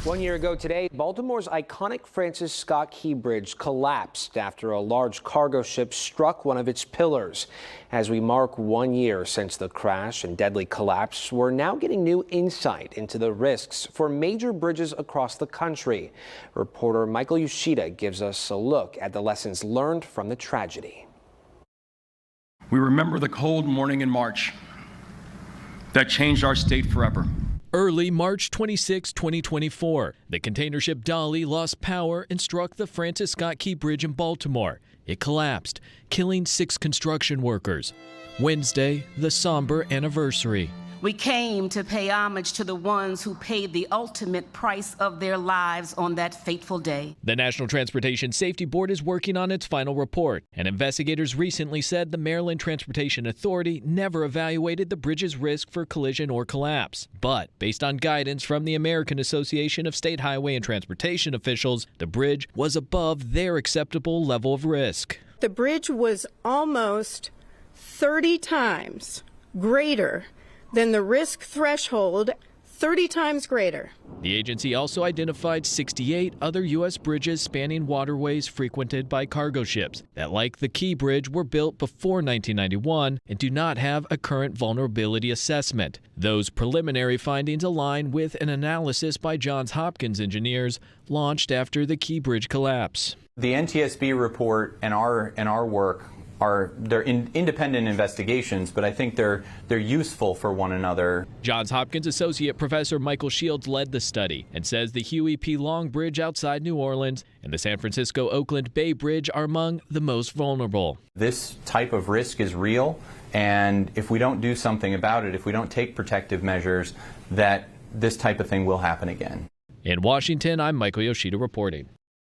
1 year ago today, Baltimore's iconic Francis Scott Key Bridge collapsed after a large cargo ship struck one of its pillars. As we mark 1 year since the crash and deadly collapse, we're now getting new insight into the risks for major bridges across the country. Reporter Michael Yoshida gives us a look at the lessons learned from the tragedy. We remember the cold morning in March that changed our state forever. Early March 26, 2024, the container ship Dolly lost power and struck the Francis Scott Key Bridge in Baltimore. It collapsed, killing 6 construction workers. Wednesday, the somber anniversary. We came to pay homage to the ones who paid the ultimate price of their lives on that fateful day. The National Transportation Safety Board is working on its final report, and investigators recently said the Maryland Transportation Authority never evaluated the bridge's risk for collision or collapse. But based on guidance from the American Association of State Highway and Transportation Officials, the bridge was above their acceptable level of risk. The bridge was almost 30 times greater than the risk threshold, 30 times greater. The agency also identified 68 other U.S. bridges spanning waterways frequented by cargo ships that, like the Key Bridge, were built before 1991 and do not have a current vulnerability assessment. Those preliminary findings align with an analysis by Johns Hopkins engineers launched after the Key Bridge collapse. The NTSB report and our work they're independent investigations, but I think they're useful for one another. Johns Hopkins Associate Professor Michael Shields led the study and says the Huey P. Long Bridge outside New Orleans and the San Francisco-Oakland Bay Bridge are among the most vulnerable. This type of risk is real, and if we don't do something about it, if we don't take protective measures, that this type of thing will happen again. In Washington, I'm Michael Yoshida reporting.